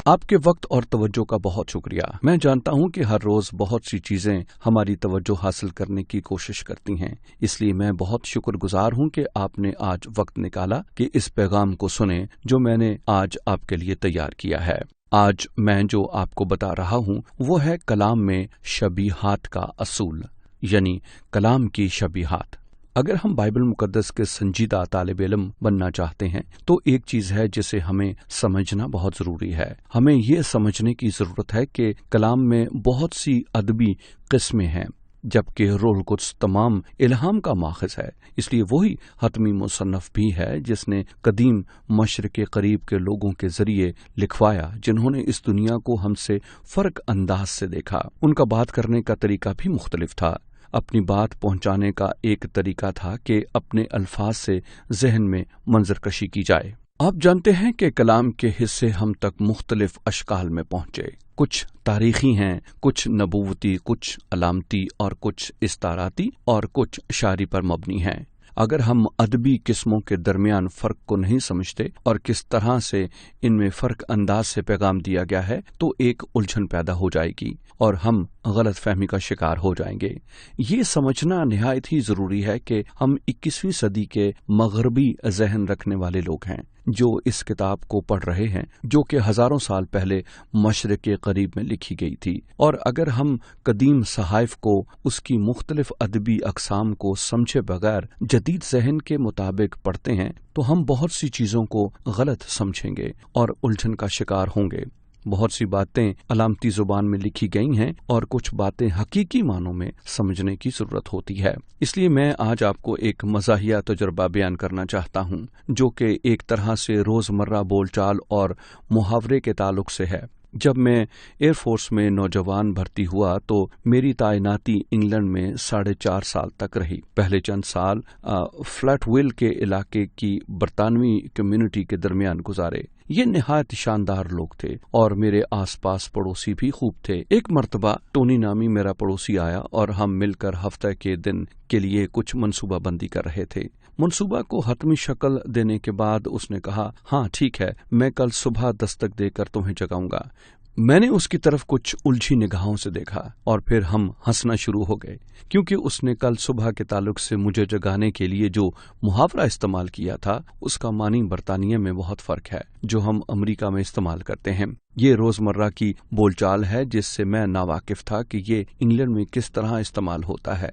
آپ کے وقت اور توجہ کا بہت شکریہ۔ میں جانتا ہوں کہ ہر روز بہت سی چیزیں ہماری توجہ حاصل کرنے کی کوشش کرتی ہیں، اس لیے میں بہت شکر گزار ہوں کہ آپ نے آج وقت نکالا کہ اس پیغام کو سنیں جو میں نے آج آپ کے لیے تیار کیا ہے۔ آج میں جو آپ کو بتا رہا ہوں وہ ہے کلام میں شبیہات کا اصول، یعنی کلام کی شبیہات۔ اگر ہم بائبل مقدس کے سنجیدہ طالب علم بننا چاہتے ہیں تو ایک چیز ہے جسے ہمیں سمجھنا بہت ضروری ہے۔ ہمیں یہ سمجھنے کی ضرورت ہے کہ کلام میں بہت سی ادبی قسمیں ہیں، جبکہ روح القدس تمام الہام کا ماخذ ہے۔ اس لیے وہی حتمی مصنف بھی ہے جس نے قدیم مشرق قریب کے لوگوں کے ذریعے لکھوایا، جنہوں نے اس دنیا کو ہم سے فرق انداز سے دیکھا۔ ان کا بات کرنے کا طریقہ بھی مختلف تھا۔ اپنی بات پہنچانے کا ایک طریقہ تھا کہ اپنے الفاظ سے ذہن میں منظر کشی کی جائے۔ آپ جانتے ہیں کہ کلام کے حصے ہم تک مختلف اشکال میں پہنچے۔ کچھ تاریخی ہیں، کچھ نبوتی، کچھ علامتی اور کچھ استعاراتی اور کچھ شاعری پر مبنی ہیں۔ اگر ہم ادبی قسموں کے درمیان فرق کو نہیں سمجھتے اور کس طرح سے ان میں فرق انداز سے پیغام دیا گیا ہے تو ایک الجھن پیدا ہو جائے گی اور ہم غلط فہمی کا شکار ہو جائیں گے۔ یہ سمجھنا نہایت ہی ضروری ہے کہ ہم 21ویں صدی کے مغربی ذہن رکھنے والے لوگ ہیں جو اس کتاب کو پڑھ رہے ہیں، جو کہ ہزاروں سال پہلے مشرق قریب میں لکھی گئی تھی، اور اگر ہم قدیم صحائف کو اس کی مختلف ادبی اقسام کو سمجھے بغیر جدید ذہن کے مطابق پڑھتے ہیں تو ہم بہت سی چیزوں کو غلط سمجھیں گے اور الجھن کا شکار ہوں گے۔ بہت سی باتیں علامتی زبان میں لکھی گئی ہیں اور کچھ باتیں حقیقی معنوں میں سمجھنے کی ضرورت ہوتی ہے۔ اس لیے میں آج آپ کو ایک مزاحیہ تجربہ بیان کرنا چاہتا ہوں جو کہ ایک طرح سے روزمرہ بول چال اور محاورے کے تعلق سے ہے۔ جب میں ایئر فورس میں نوجوان بھرتی ہوا تو میری تعیناتی انگلینڈ میں 4.5 سال تک رہی۔ پہلے چند سال فلیٹ ویل کے علاقے کی برطانوی کمیونٹی کے درمیان گزارے۔ یہ نہایت شاندار لوگ تھے اور میرے آس پاس پڑوسی بھی خوب تھے۔ ایک مرتبہ ٹونی نامی میرا پڑوسی آیا اور ہم مل کر ہفتہ کے دن کے لیے کچھ منصوبہ بندی کر رہے تھے۔ منصوبہ کو حتمی شکل دینے کے بعد اس نے کہا، ہاں ٹھیک ہے، میں کل صبح دستک دے کر تمہیں جگاؤں گا۔ میں نے اس کی طرف کچھ الجھی نگاہوں سے دیکھا اور پھر ہم ہنسنا شروع ہو گئے، کیونکہ اس نے کل صبح کے تعلق سے مجھے جگانے کے لیے جو محاورہ استعمال کیا تھا اس کا معنی برطانیہ میں بہت فرق ہے جو ہم امریکہ میں استعمال کرتے ہیں۔ یہ روزمرہ کی بول چال ہے جس سے میں ناواقف تھا کہ یہ انگلینڈ میں کس طرح استعمال ہوتا ہے۔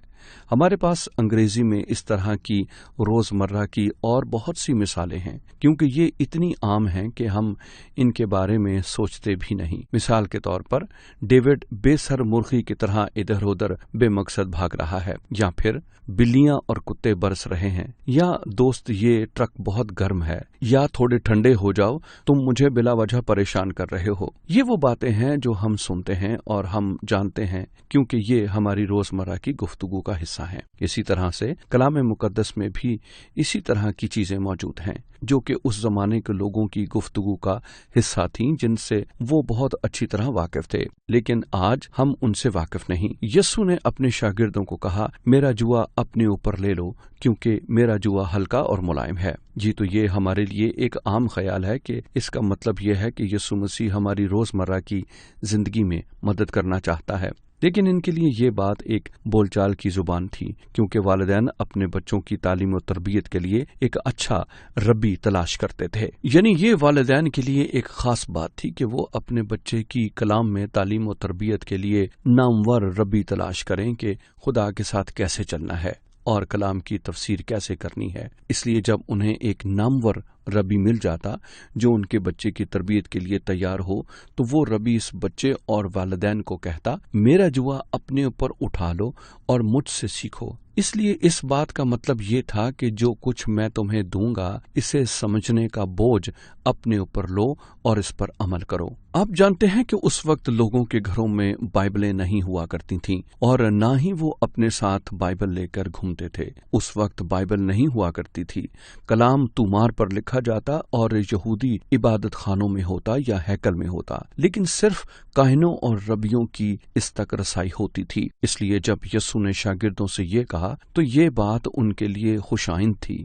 ہمارے پاس انگریزی میں اس طرح کی روزمرہ کی اور بہت سی مثالیں ہیں، کیونکہ یہ اتنی عام ہیں کہ ہم ان کے بارے میں سوچتے بھی نہیں۔ مثال کے طور پر ڈیوڈ بے سر مرغی کی طرح ادھر ادھر بے مقصد بھاگ رہا ہے، یا پھر بلیاں اور کتے برس رہے ہیں، یا دوست یہ ٹرک بہت گرم ہے، یا تھوڑے ٹھنڈے ہو جاؤ، تم مجھے بلا وجہ پریشان کر رہے ہو۔ یہ وہ باتیں ہیں جو ہم سنتے ہیں اور ہم جانتے ہیں کیونکہ یہ ہماری روزمرہ کی گفتگو کا حصہ ہیں۔ اسی طرح سے کلام مقدس میں بھی اسی طرح کی چیزیں موجود ہیں جو کہ اس زمانے کے لوگوں کی گفتگو کا حصہ تھیں جن سے وہ بہت اچھی طرح واقف تھے، لیکن آج ہم ان سے واقف نہیں۔ یسوع نے اپنے شاگردوں کو کہا، میرا جوا اپنے اوپر لے لو کیونکہ میرا جوا ہلکا اور ملائم ہے۔ جی تو یہ ہمارے لیے ایک عام خیال ہے کہ اس کا مطلب یہ ہے کہ یسوع مسیح ہماری روزمرہ کی زندگی میں مدد کرنا چاہتا ہے، لیکن ان کے لیے یہ بات ایک بول چال کی زبان تھی، کیونکہ والدین اپنے بچوں کی تعلیم و تربیت کے لیے ایک اچھا ربی تلاش کرتے تھے۔ یعنی یہ والدین کے لیے ایک خاص بات تھی کہ وہ اپنے بچے کی کلام میں تعلیم و تربیت کے لیے نامور ربی تلاش کریں کہ خدا کے ساتھ کیسے چلنا ہے اور کلام کی تفسیر کیسے کرنی ہے۔ اس لیے جب انہیں ایک نامور ربی مل جاتا جو ان کے بچے کی تربیت کے لیے تیار ہو تو وہ ربی اس بچے اور والدین کو کہتا، میرا جوا اپنے اوپر اٹھا لو اور مجھ سے سیکھو۔ اس لیے اس بات کا مطلب یہ تھا کہ جو کچھ میں تمہیں دوں گا اسے سمجھنے کا بوجھ اپنے اوپر لو اور اس پر عمل کرو۔ آپ جانتے ہیں کہ اس وقت لوگوں کے گھروں میں بائبلیں نہیں ہوا کرتی تھیں اور نہ ہی وہ اپنے ساتھ بائبل لے کر گھومتے تھے۔ اس وقت بائبل نہیں ہوا کرتی تھی، کلام تومار پر لکھا جاتا اور یہودی عبادت خانوں میں ہوتا یا ہیکل میں ہوتا، لیکن صرف کاہنوں اور ربیوں کی اس تک رسائی ہوتی تھی۔ اس لیے جب یسوع نے شاگردوں سے یہ کہا تو یہ بات ان کے لیے خوش آئند تھی۔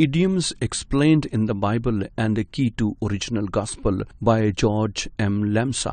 Idioms Explained in the Bible and the Key to Original Gospel by George M. Lamsa।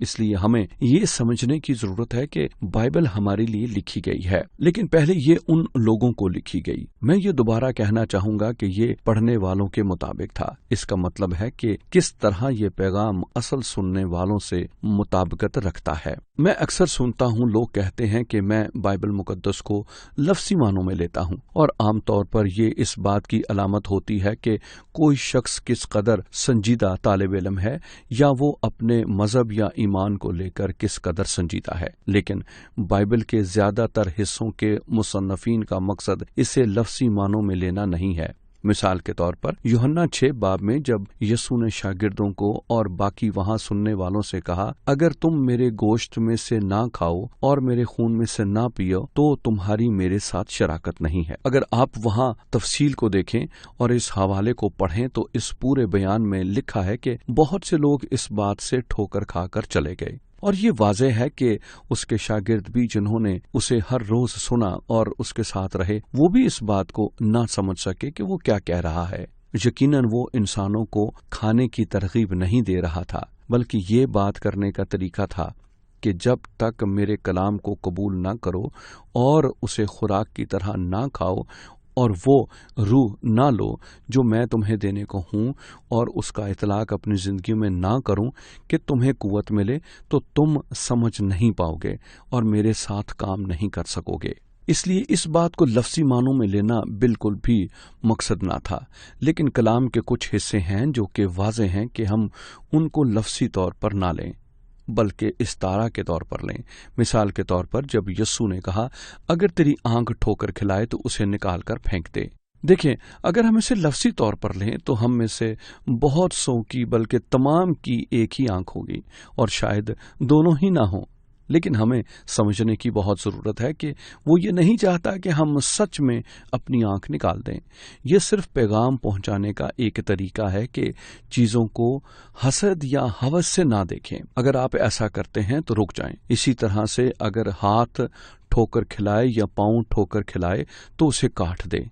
اس لیے ہمیں یہ سمجھنے کی ضرورت ہے کہ بائبل ہمارے لیے لکھی گئی ہے، لیکن پہلے یہ ان لوگوں کو لکھی گئی۔ میں یہ دوبارہ کہنا چاہوں گا کہ یہ پڑھنے والوں کے مطابق تھا۔ اس کا مطلب ہے کہ کس طرح یہ پیغام اصل سننے والوں سے مطابقت رکھتا ہے۔ میں اکثر سنتا ہوں لوگ کہتے ہیں کہ میں بائبل مقدس کو لفظی معنوں میں لیتا ہوں، اور عام طور پر یہ اس بات کی علامت ہوتی ہے کہ کوئی شخص کس قدر سنجیدہ طالب علم ہے یا وہ اپنے مذہب یا ایمان کو لے کر کس قدر سنجیدہ ہے۔ لیکن بائبل کے زیادہ تر حصوں کے مصنفین کا مقصد اسے لفظی معنوں میں لینا نہیں ہے۔ مثال کے طور پر یوحنا 6 باب میں جب یسوع نے شاگردوں کو اور باقی وہاں سننے والوں سے کہا، اگر تم میرے گوشت میں سے نہ کھاؤ اور میرے خون میں سے نہ پیو تو تمہاری میرے ساتھ شراکت نہیں ہے۔ اگر آپ وہاں تفصیل کو دیکھیں اور اس حوالے کو پڑھیں تو اس پورے بیان میں لکھا ہے کہ بہت سے لوگ اس بات سے ٹھوکر کھا کر چلے گئے، اور یہ واضح ہے کہ اس کے شاگرد بھی جنہوں نے اسے ہر روز سنا اور اس کے ساتھ رہے، وہ بھی اس بات کو نہ سمجھ سکے کہ وہ کیا کہہ رہا ہے۔ یقیناً وہ انسانوں کو کھانے کی ترغیب نہیں دے رہا تھا، بلکہ یہ بات کرنے کا طریقہ تھا کہ جب تک میرے کلام کو قبول نہ کرو اور اسے خوراک کی طرح نہ کھاؤ اور وہ روح نہ لو جو میں تمہیں دینے کو ہوں، اور اس کا اطلاق اپنی زندگی میں نہ کروں کہ تمہیں قوت ملے، تو تم سمجھ نہیں پاؤ گے اور میرے ساتھ کام نہیں کر سکو گے۔ اس لیے اس بات کو لفظی معنوں میں لینا بالکل بھی مقصد نہ تھا، لیکن کلام کے کچھ حصے ہیں جو کہ واضح ہیں کہ ہم ان کو لفظی طور پر نہ لیں بلکہ استعارہ کے طور پر لیں۔ مثال کے طور پر جب یسوع نے کہا، اگر تیری آنکھ ٹھوکر کھلائے تو اسے نکال کر پھینک دے۔ دیکھیں، اگر ہم اسے لفظی طور پر لیں تو ہم میں سے بہت سو کی بلکہ تمام کی ایک ہی آنکھ ہوگی، اور شاید دونوں ہی نہ ہوں۔ لیکن ہمیں سمجھنے کی بہت ضرورت ہے کہ وہ یہ نہیں چاہتا کہ ہم سچ میں اپنی آنکھ نکال دیں۔ یہ صرف پیغام پہنچانے کا ایک طریقہ ہے کہ چیزوں کو حسد یا ہوس سے نہ دیکھیں۔ اگر آپ ایسا کرتے ہیں تو رک جائیں۔ اسی طرح سے اگر ہاتھ ٹھوکر کھلائے یا پاؤں ٹھوکر کھلائے تو اسے کاٹ دیں۔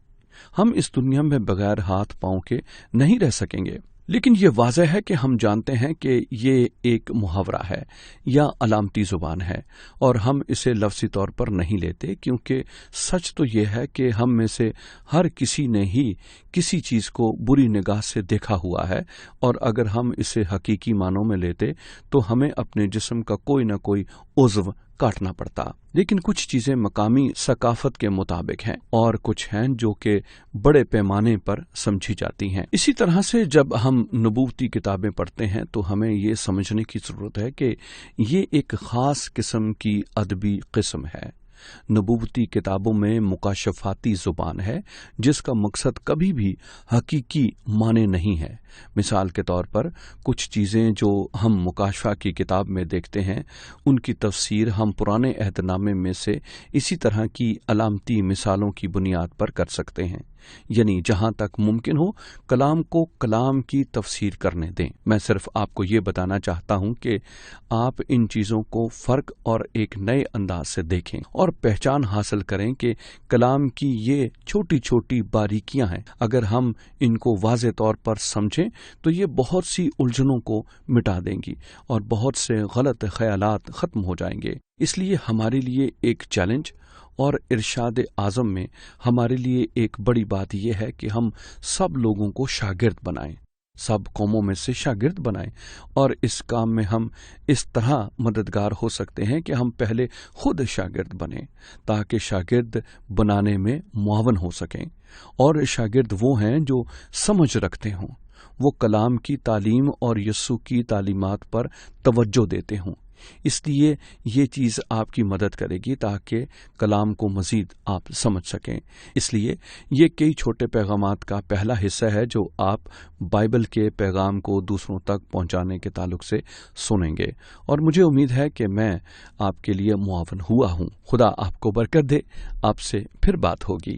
ہم اس دنیا میں بغیر ہاتھ پاؤں کے نہیں رہ سکیں گے، لیکن یہ واضح ہے کہ ہم جانتے ہیں کہ یہ ایک محاورہ ہے یا علامتی زبان ہے، اور ہم اسے لفظی طور پر نہیں لیتے، کیونکہ سچ تو یہ ہے کہ ہم میں سے ہر کسی نے ہی کسی چیز کو بری نگاہ سے دیکھا ہوا ہے، اور اگر ہم اسے حقیقی معنوں میں لیتے تو ہمیں اپنے جسم کا کوئی نہ کوئی عضو کاٹنا پڑتا۔ لیکن کچھ چیزیں مقامی ثقافت کے مطابق ہیں اور کچھ ہیں جو کہ بڑے پیمانے پر سمجھی جاتی ہیں۔ اسی طرح سے جب ہم نبوتی کتابیں پڑھتے ہیں تو ہمیں یہ سمجھنے کی ضرورت ہے کہ یہ ایک خاص قسم کی ادبی قسم ہے۔ نبوتی کتابوں میں مکاشفاتی زبان ہے جس کا مقصد کبھی بھی حقیقی معنی نہیں ہے۔ مثال کے طور پر کچھ چیزیں جو ہم مکاشفہ کی کتاب میں دیکھتے ہیں ان کی تفسیر ہم پرانے عہد نامے میں سے اسی طرح کی علامتی مثالوں کی بنیاد پر کر سکتے ہیں، یعنی جہاں تک ممکن ہو کلام کو کلام کی تفسیر کرنے دیں۔ میں صرف آپ کو یہ بتانا چاہتا ہوں کہ آپ ان چیزوں کو فرق اور ایک نئے انداز سے دیکھیں اور پہچان حاصل کریں کہ کلام کی یہ چھوٹی چھوٹی باریکیاں ہیں۔ اگر ہم ان کو واضح طور پر سمجھیں تو یہ بہت سی الجھنوں کو مٹا دیں گی اور بہت سے غلط خیالات ختم ہو جائیں گے۔ اس لیے ہمارے لیے ایک چیلنج اور ارشاد اعظم میں ہمارے لیے ایک بڑی بات یہ ہے کہ ہم سب لوگوں کو شاگرد بنائیں، سب قوموں میں سے شاگرد بنائیں، اور اس کام میں ہم اس طرح مددگار ہو سکتے ہیں کہ ہم پہلے خود شاگرد بنیں تاکہ شاگرد بنانے میں معاون ہو سکیں، اور شاگرد وہ ہیں جو سمجھ رکھتے ہوں، وہ کلام کی تعلیم اور یسوع کی تعلیمات پر توجہ دیتے ہوں۔ اس لیے یہ چیز آپ کی مدد کرے گی تاکہ کلام کو مزید آپ سمجھ سکیں۔ اس لیے یہ کئی چھوٹے پیغامات کا پہلا حصہ ہے جو آپ بائبل کے پیغام کو دوسروں تک پہنچانے کے تعلق سے سنیں گے، اور مجھے امید ہے کہ میں آپ کے لیے معاون ہوا ہوں۔ خدا آپ کو برکت دے۔ آپ سے پھر بات ہوگی۔